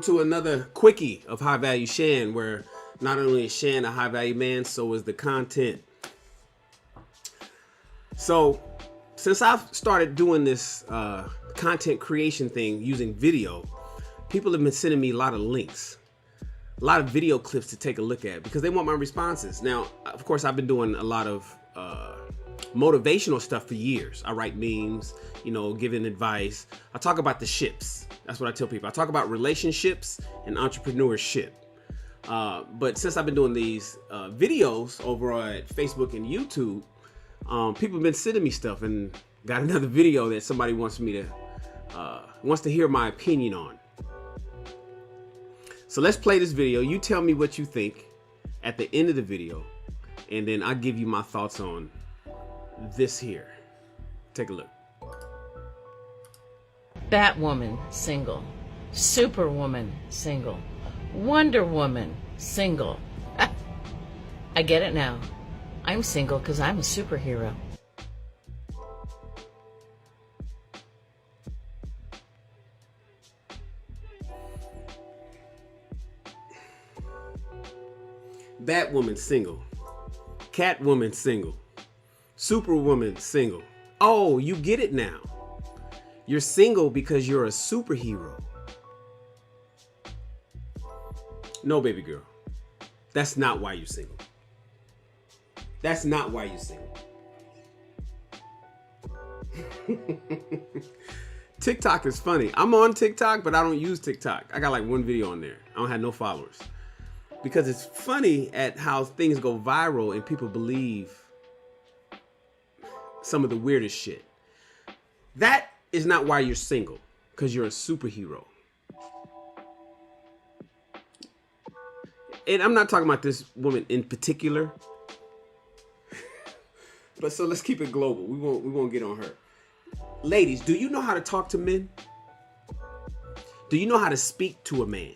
to another quickie of High Value Shan, where not only is Shan a high value man, so is the content. So since I've started doing this content creation thing using video, people have been sending me a lot of links, a lot of video clips to take a look at because they want my responses. Now, of course, I've been doing a lot of motivational stuff for years. I write memes, giving advice. I talk about the ships. That's what I tell people. I talk about relationships and entrepreneurship. But since I've been doing these videos over at Facebook and YouTube, people have been sending me stuff, and got another video that somebody wants to hear my opinion on. So let's play this video. You tell me what you think at the end of the video, and then I'll give you my thoughts on this here. Take a look. Batwoman, single. Superwoman, single. Wonder Woman, single. I get it now. I'm single because I'm a superhero. Batwoman, single. Catwoman, single. Superwoman, single. Oh, you get it now. You're single because you're a superhero. No, baby girl. That's not why you're single. That's not why you're single. TikTok is funny. I'm on TikTok, but I don't use TikTok. I got like one video on there. I don't have no followers. Because it's funny at how things go viral and people believe some of the weirdest shit. That is not why you're single, because you're a superhero. And I'm not talking about this woman in particular. But so let's keep it global. We won't get on her. Ladies, do you know how to talk to men? Do you know how to speak to a man?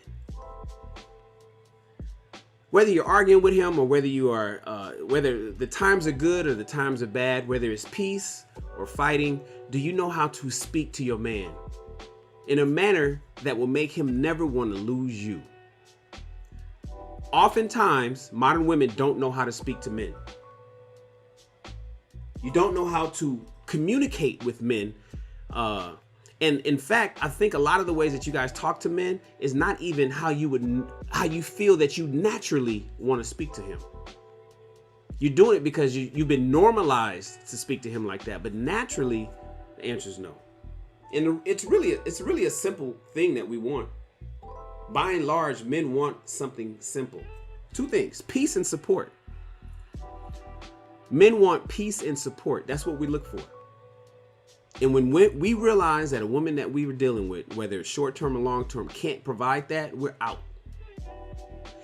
Whether you're arguing with him or whether you are, whether the times are good or the times are bad, whether it's peace or fighting, do you know how to speak to your man in a manner that will make him never want to lose you? Oftentimes, modern women don't know how to speak to men. You don't know how to communicate with men. And in fact, I think a lot of the ways that you guys talk to men is not even how you feel that you naturally want to speak to him. You're doing it because you've been normalized to speak to him like that. But naturally, the answer is no. And it's really a simple thing that we want. By and large, men want something simple. Two things: peace and support. Men want peace and support. That's what we look for. And when we realize that a woman that we were dealing with, whether it's short-term or long-term, can't provide that, we're out.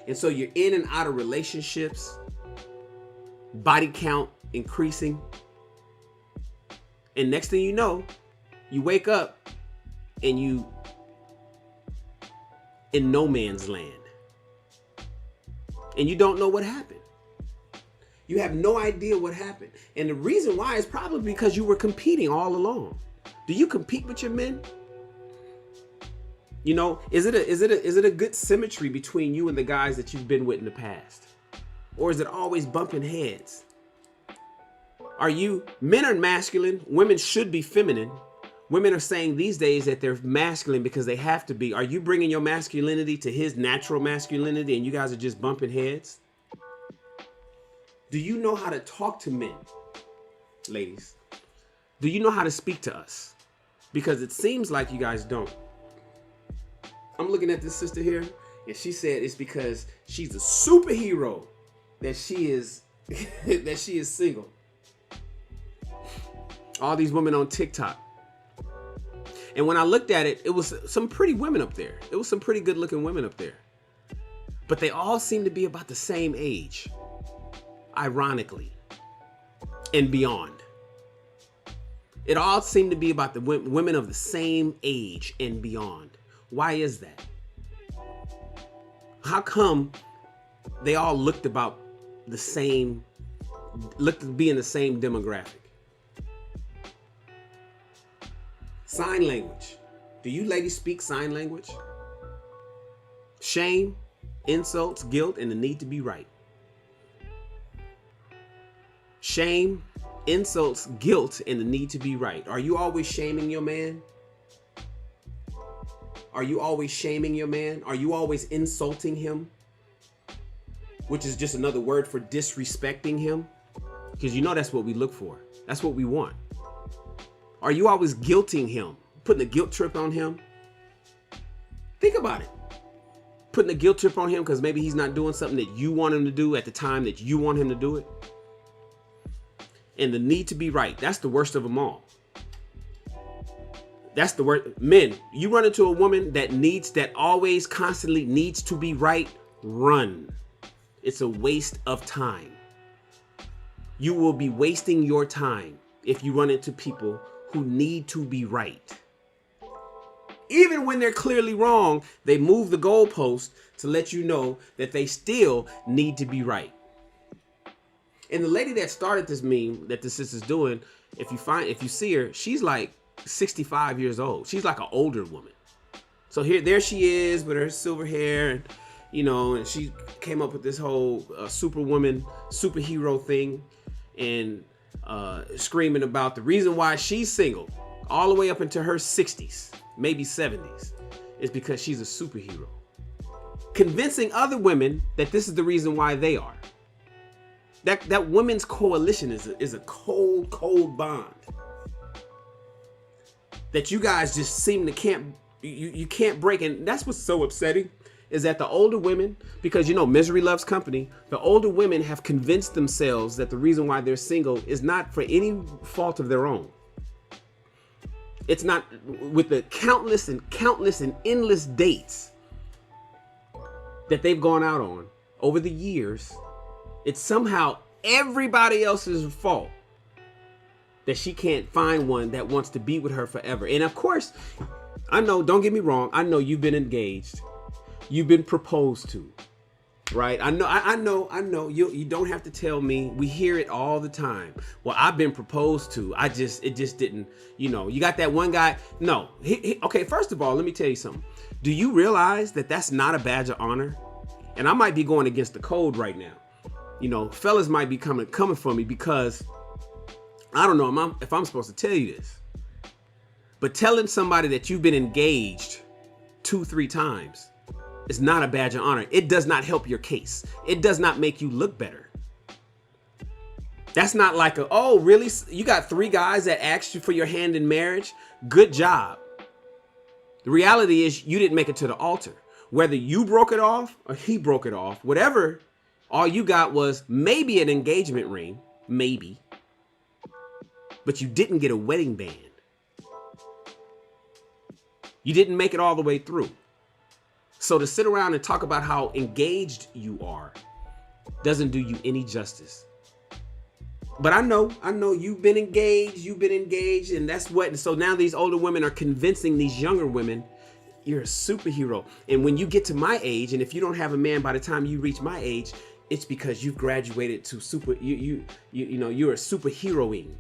And so you're in and out of relationships, body count increasing. And next thing you know, you wake up and you in no man's land. And you don't know what happened. You have no idea what happened. And the reason why is probably because you were competing all along. Do you compete with your men? Is it a good symmetry between you and the guys that you've been with in the past? Or is it always bumping heads? Men are masculine, women should be feminine. Women are saying these days that they're masculine because they have to be. Are you bringing your masculinity to his natural masculinity and you guys are just bumping heads? Do you know how to talk to men, ladies? Do you know how to speak to us? Because it seems like you guys don't. I'm looking at this sister here, and she said it's because she's a superhero that she is that she is single. All these women on TikTok. And when I looked at it, it was some pretty women up there. It was some pretty good looking women up there. But they all seem to be about the same age. Ironically, and beyond. It all seemed to be about the women of the same age and beyond. Why is that? How come they all looked about the same, looked to be in the same demographic? Sign language. Do you ladies speak sign language? Shame, insults, guilt, and the need to be right. Shame, insults, guilt, and the need to be right. Are you always shaming your man? Are you always shaming your man? Are you always insulting him? Which is just another word for disrespecting him. Because you know that's what we look for. That's what we want. Are you always guilting him? Putting a guilt trip on him? Think about it. Putting a guilt trip on him because maybe he's not doing something that you want him to do at the time that you want him to do it. And the need to be right. That's the worst of them all. That's the word. Men, you run into a woman that always constantly needs to be right, run. It's a waste of time. You will be wasting your time if you run into people who need to be right. Even when they're clearly wrong, they move the goalpost to let you know that they still need to be right. And the lady that started this meme that the sister's doing, if you see her, she's like 65 years old. She's like an older woman. So there she is with her silver hair, and and she came up with this whole superwoman, superhero thing, and screaming about the reason why she's single all the way up into her 60s, maybe 70s, is because she's a superhero. Convincing other women that this is the reason why they are. That women's coalition is a cold bond that you guys just seem to you can't break. And that's what's so upsetting, is that the older women, because misery loves company, the older women have convinced themselves that the reason why they're single is not for any fault of their own. It's not, with the countless and endless dates that they've gone out on over the years. It's somehow everybody else's fault that she can't find one that wants to be with her forever. And of course, I know, don't get me wrong, I know you've been engaged. You've been proposed to, right? I know. You don't have to tell me. We hear it all the time. Well, I've been proposed to. It just didn't, you got that one guy. No. Okay, first of all, let me tell you something. Do you realize that that's not a badge of honor? And I might be going against the code right now. Fellas might be coming for me because I don't know if I'm supposed to tell you this. But telling somebody that you've been engaged 2-3 times is not a badge of honor. It does not help your case. It does not make you look better. That's not like oh, really? You got 3 guys that asked you for your hand in marriage? Good job. The reality is you didn't make it to the altar. Whether you broke it off or he broke it off, whatever, all you got was maybe an engagement ring, maybe, but you didn't get a wedding band. You didn't make it all the way through. So to sit around and talk about how engaged you are doesn't do you any justice. But I know you've been engaged, and that's what, and so now these older women are convincing these younger women, you're a superhero. And when you get to my age, and if you don't have a man by the time you reach my age, it's because you've graduated to you're a superheroing.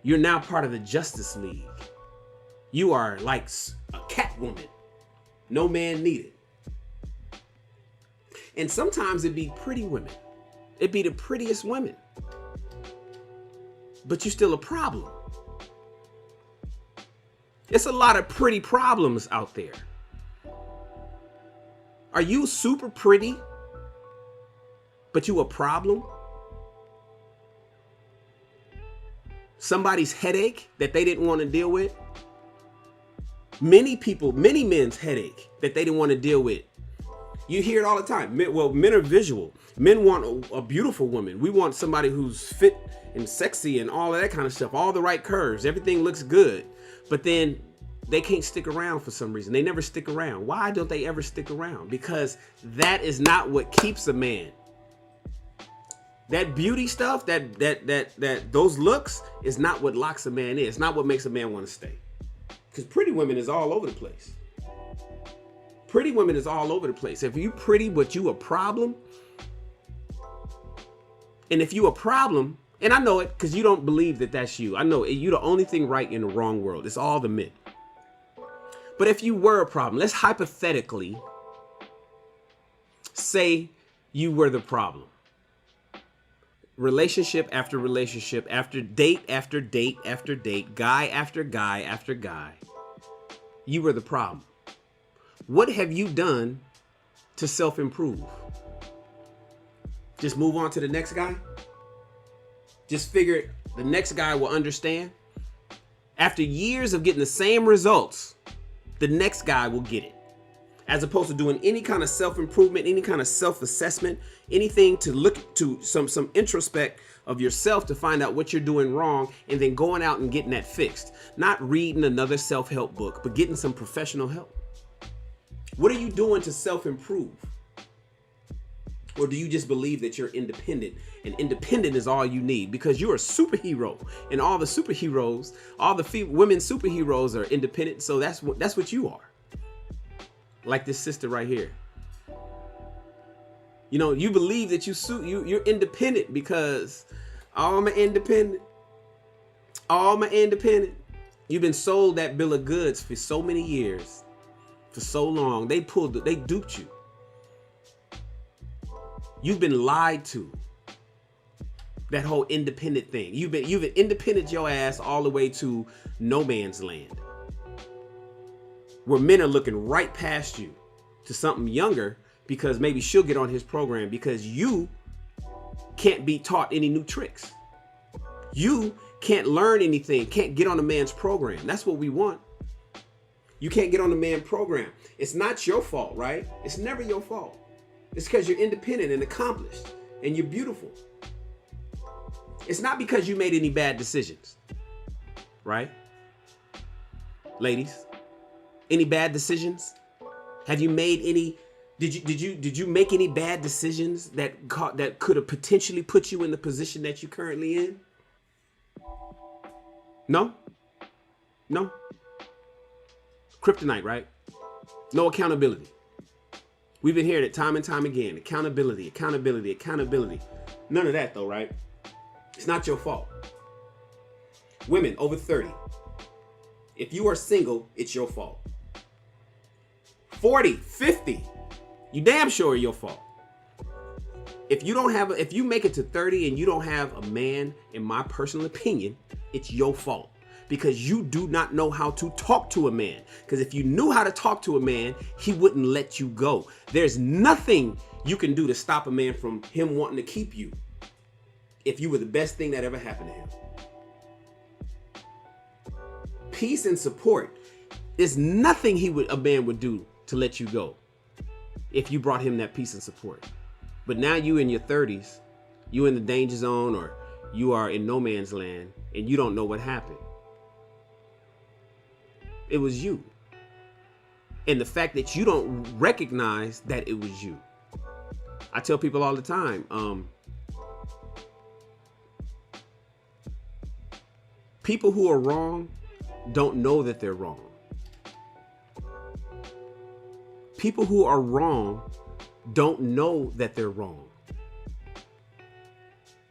You're now part of the Justice League. You are like a Catwoman. No man needed. And sometimes it'd be pretty women. It'd be the prettiest women. But you're still a problem. It's a lot of pretty problems out there. Are you super pretty, but you a problem? Somebody's headache that they didn't want to deal with? Many men's headache that they didn't want to deal with. You hear it all the time. Men are visual. Men want a beautiful woman. We want somebody who's fit and sexy and all of that kind of stuff. All the right curves. Everything looks good. But then they can't stick around for some reason. They never stick around. Why don't they ever stick around? Because that is not what keeps a man. That beauty stuff, that those looks is not what locks a man in. It's not what makes a man want to stay. Because pretty women is all over the place. Pretty women is all over the place. If you pretty but you a problem, and if you a problem, and I know it because you don't believe that that's you. I know you the only thing right in the wrong world. It's all the men. But if you were a problem, let's hypothetically say you were the problem. Relationship after relationship, after date after date after date, guy after guy after guy, you were the problem. What have you done to self-improve? Just move on to the next guy? Just figure the next guy will understand? After years of getting the same results, the next guy will get it. As opposed to doing any kind of self-improvement, any kind of self-assessment, anything to look to some introspect of yourself to find out what you're doing wrong, and then going out and getting that fixed. Not reading another self-help book, but getting some professional help. What are you doing to self-improve? Or do you just believe that you're independent, and independent is all you need because you're a superhero, and all the superheroes, all the women superheroes are independent, so that's what you are. Like this sister right here. You know, you believe that you're independent because I'm independent. You've been sold that bill of goods for so many years, for so long. They duped you. You've been lied to. That whole independent thing. You've been independent your ass all the way to no man's land, where men are looking right past you to something younger because maybe she'll get on his program because you can't be taught any new tricks. You can't learn anything, can't get on a man's program. That's what we want. You can't get on the man program. It's not your fault, right? It's never your fault. It's because you're independent and accomplished and you're beautiful. It's not because you made any bad decisions, right? Ladies, any bad decisions? Have you made any? Did you make any bad decisions that could have potentially put you in the position that you're currently in? No. Kryptonite, right? No accountability. We've been hearing it time and time again. Accountability. None of that though, right? It's not your fault. Women over 30. If you are single, it's your fault. 40, 50, you damn sure your fault. If you make it to 30 and you don't have a man, in my personal opinion, it's your fault. Because you do not know how to talk to a man. Because if you knew how to talk to a man, he wouldn't let you go. There's nothing you can do to stop a man from him wanting to keep you if you were the best thing that ever happened to him. Peace and support is nothing a man would do to let you go if you brought him that peace and support. But now you in your 30s, you in the danger zone, or you are in no man's land and you don't know what happened. It was you. And the fact that you don't recognize that it was you. I tell people all the time, people who are wrong don't know that they're wrong. People who are wrong don't know that they're wrong.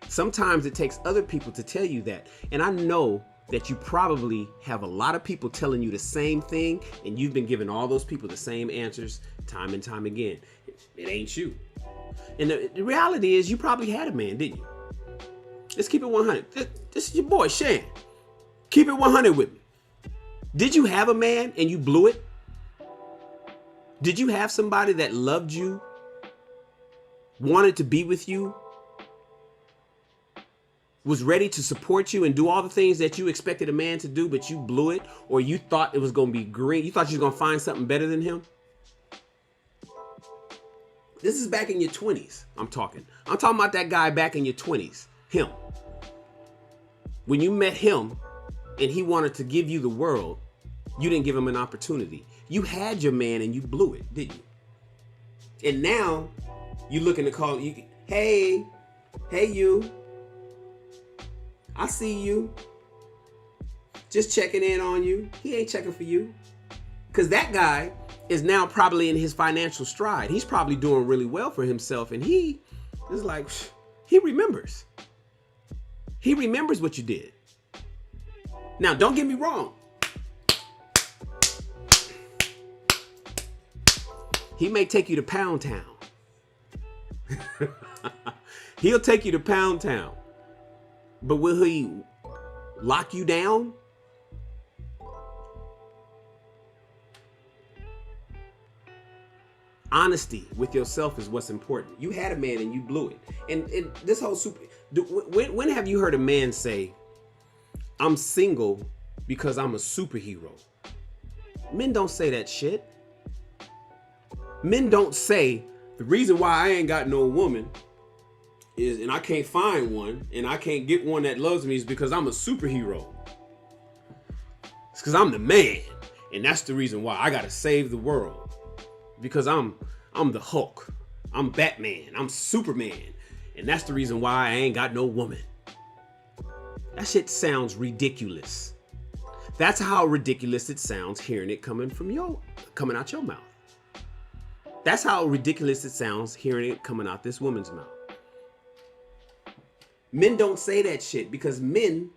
Sometimes it takes other people to tell you that. And I know that you probably have a lot of people telling you the same thing, and you've been giving all those people the same answers time and time again. It ain't you. And the reality is you probably had a man, didn't you? Let's keep it 100. This is your boy, Shan. Keep it 100 with me. Did you have a man and you blew it? Did you have somebody that loved you, wanted to be with you, was ready to support you and do all the things that you expected a man to do, but you blew it, or you thought it was going to be green? You thought you was going to find something better than him? This is back in your 20s. I'm talking about that guy back in your 20s. Him. When you met him and he wanted to give you the world, you didn't give him an opportunity. You had your man and you blew it, didn't you? And now you looking to call you, hey you. I see you. Just checking in on you. He ain't checking for you. Because that guy is now probably in his financial stride. He's probably doing really well for himself. And he is like, he remembers. He remembers what you did. Now, don't get me wrong. He may take you to Pound Town. He'll take you to Pound Town. But will he lock you down? Honesty with yourself is what's important. You had a man and you blew it. And this whole when have you heard a man say, I'm single because I'm a superhero? Men don't say that shit. Men don't say, the reason why I ain't got no woman is, and I can't find one, and I can't get one that loves me, is because I'm a superhero. It's because I'm the man. And that's the reason why I gotta save the world. Because I'm the Hulk. I'm Batman. I'm Superman. And that's the reason why I ain't got no woman. That shit sounds ridiculous. That's how ridiculous it sounds hearing it coming out your mouth. That's how ridiculous it sounds hearing it coming out this woman's mouth. Men don't say that shit because men,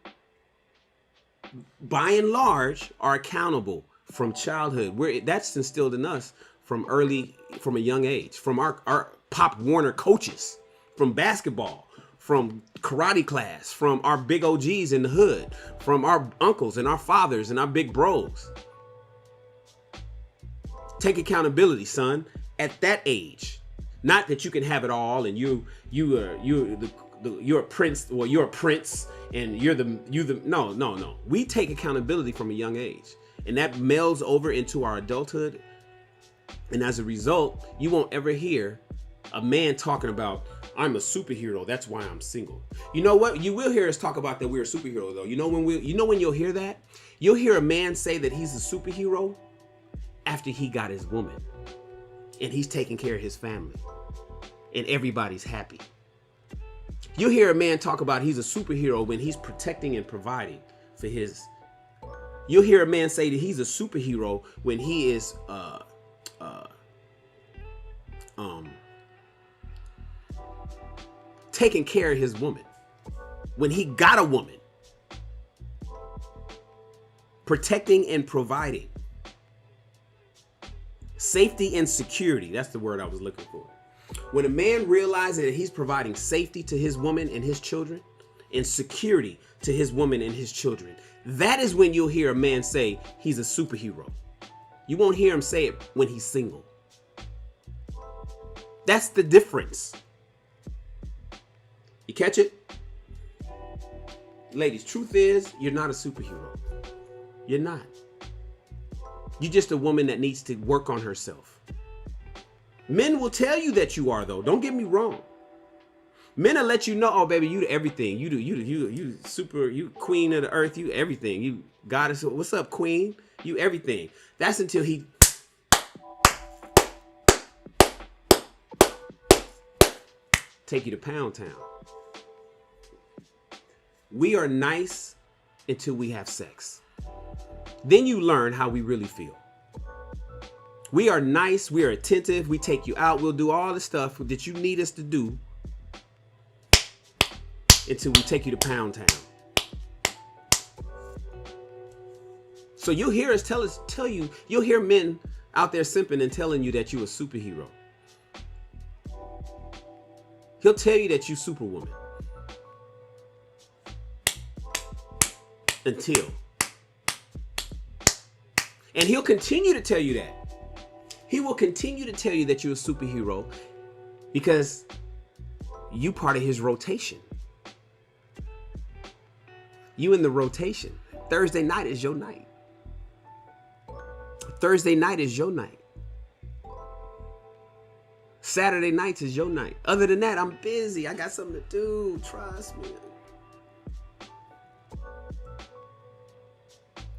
by and large, are accountable from childhood. That's instilled in us from a young age, from our Pop Warner coaches, from basketball, from karate class, from our big OGs in the hood, from our uncles and our fathers and our big bros. Take accountability, son, at that age. Not that you can have it all and you're a prince, or you're a prince and no. We take accountability from a young age, and that melds over into our adulthood. And as a result, you won't ever hear a man talking about, I'm a superhero, that's why I'm single. You know what? You will hear us talk about that we're a superhero though. You know when you'll hear that? You'll hear a man say that he's a superhero after he got his woman and he's taking care of his family and everybody's happy. You'll hear a man talk about he's a superhero when he's protecting and providing for his. You'll hear a man say that he's a superhero when he is taking care of his woman, when he got a woman, protecting and providing. Safety and security, that's the word I was looking for. When a man realizes that he's providing safety to his woman and his children, and security to his woman and his children, that is when you'll hear a man say he's a superhero. You won't hear him say it when he's single. That's the difference. You catch it? Ladies, truth is, you're not a superhero. You're not. You're just a woman that needs to work on herself. Men will tell you that you are, though. Don't get me wrong. Men will let you know, oh baby, you do everything. You super, you queen of the earth, you everything. You goddess. What's up, queen? You everything. That's until he take you to Pound Town. We are nice until we have sex. Then you learn how we really feel. We are nice, we are attentive, we take you out, we'll do all the stuff that you need us to do until we take you to Pound Town. So you'll hear us tell you, you'll hear men out there simping and telling you that you're a superhero. He'll tell you that you're Superwoman. Until. And he'll continue to tell you that. He will continue to tell you that you're a superhero because you part of his rotation. You in the rotation. Thursday night is your night. Thursday night is your night. Saturday nights is your night. Other than that, I'm busy. I got something to do. Trust me.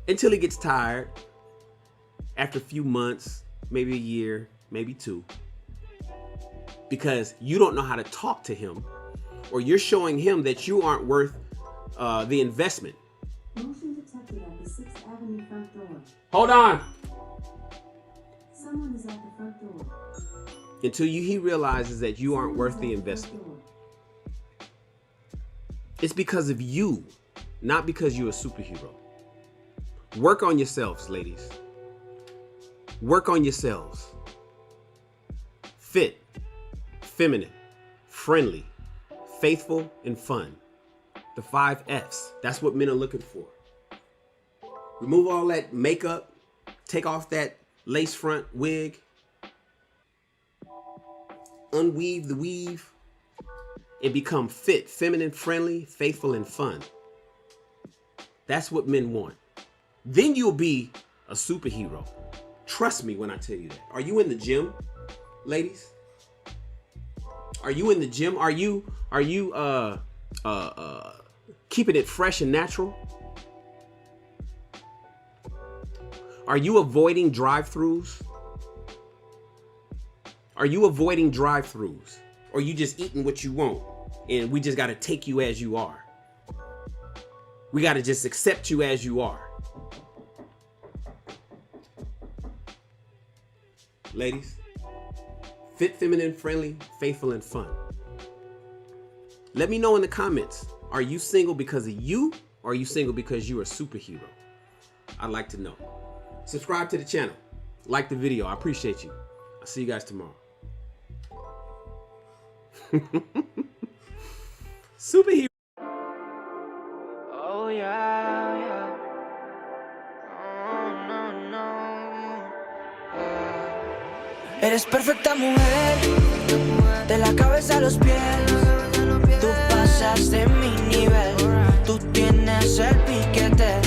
Until he gets tired. After a few months, maybe a year, maybe two. Because you don't know how to talk to him. Or you're showing him that you aren't worth the investment. Motion detected at the 6th Avenue front door. Hold on. Someone is at the front door. Until he realizes that you aren't worth the investment. It's because of you, not because you're a superhero. Work on yourselves, ladies. Work on yourselves. fit, feminine, friendly, faithful, and fun. The 5 F's. That's what men are looking for. Remove all that makeup. Take off that lace front wig. Unweave the weave. And become fit, feminine, friendly, faithful, and fun. That's what men want. Then you'll be a superhero. Trust me when I tell you that. Are you in the gym, ladies? Are you in the gym? Are you keeping it fresh and natural? Are you avoiding drive-throughs? Are you avoiding drive-throughs? Or you just eating what you want and we just got to take you as you are? We got to just accept you as you are. Ladies, fit, feminine, friendly, faithful, and fun. Let me know in the comments, are you single because of you, or are you single because you're a superhero? I'd like to know. Subscribe to the channel. Like the video. I appreciate you. I'll see you guys tomorrow. Superhero. Oh yeah, yeah. Oh, no, no. Eres perfecta mujer, de la cabeza a los pies. Tú pasas de mi nivel. Tú tienes el piquete,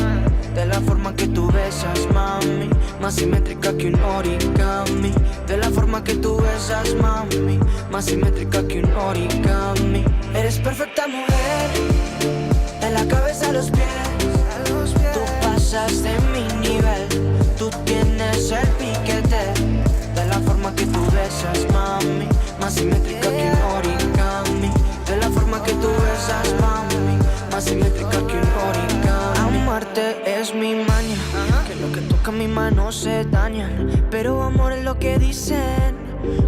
de la forma que tú besas, mami, más simétrica que un origami. De la forma que tú besas, mami, más simétrica que un origami. Eres perfecta mujer, de la cabeza a los pies. Tú pasas de mi nivel. Tú tienes el piquete, de la forma que tú besas, mami, más simétrica que un origami. De la forma que tú besas, mami, más simétrica que un origami. Amarte es mi maña, que lo que toca mi mano se daña. Pero amor es lo que dicen,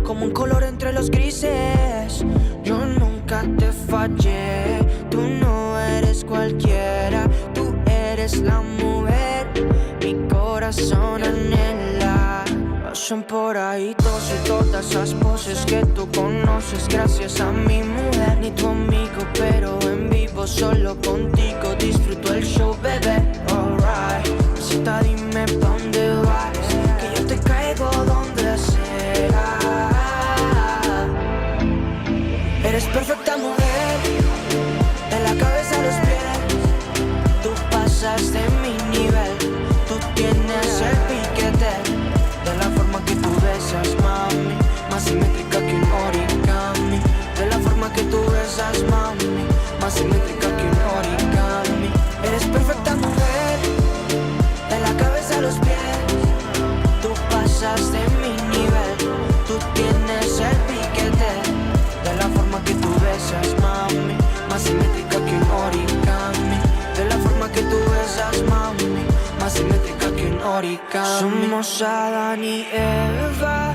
como un color entre los grises. Yo nunca te fallé, tú no eres cualquiera. Tú eres la mujer, mi corazón anhela. Pasan por ahí todos y todas esas poses que tú conoces gracias a mi mujer. Ni tu amigo, pero en vivo solo contigo disfruto el show, bebé. Alright, cita, dime pa' dónde vas, que yo te caigo donde sea. Eres perfecta mujer, de la cabeza a los pies. Tú pasas de mi nivel. Tú tienes el piquete, de la forma que tú besas, mami, más simétrica que un origami. De la forma que tú besas, mami, más simétrica que un origami. Eres perfecta mujer, de la cabeza a los pies. Tú pasas de mi nivel. Tú tienes el piquete, de la forma que tú besas, mami, más simétrica que un origami. De la forma que tú besas, mami, más simétrica que un origami. Somos Adán y Eva,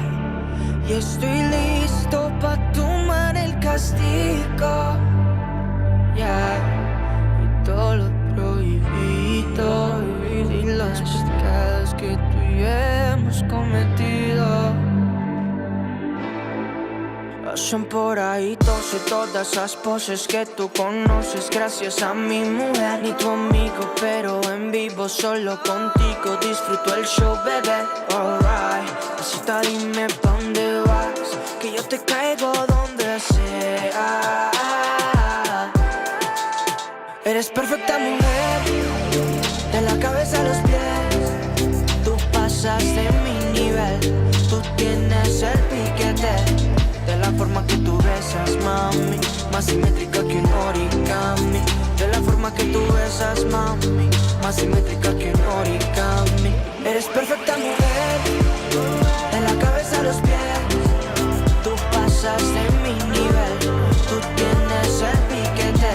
y estoy listo pa' tomar el castigo. Yeah. Y todo lo prohibido, y los pecados que tú y yo hemos cometido. Pasan por ahí todos y todas esas poses que tú conoces gracias a mi mujer. Ni tu amigo, pero en vivo solo contigo disfruto el show, bebé. Alright, cita, dime pa' dónde vas, que yo te caigo donde sea. Eres perfecta mujer, de la cabeza a los pies. Tú pasas de mi nivel. Tú tienes el piquete, de la forma que tú besas, mami, más simétrica que un origami. De la forma que tú besas, mami, más simétrica que un origami. Eres perfecta mujer, de la cabeza a los pies. Tú pasas de mi nivel. Tú tienes el piquete,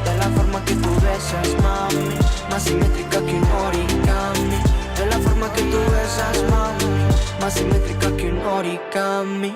de la forma que tú besas, mami, más simétrica que un origami. De la forma que tú besas, mami, más simétrica que un origami.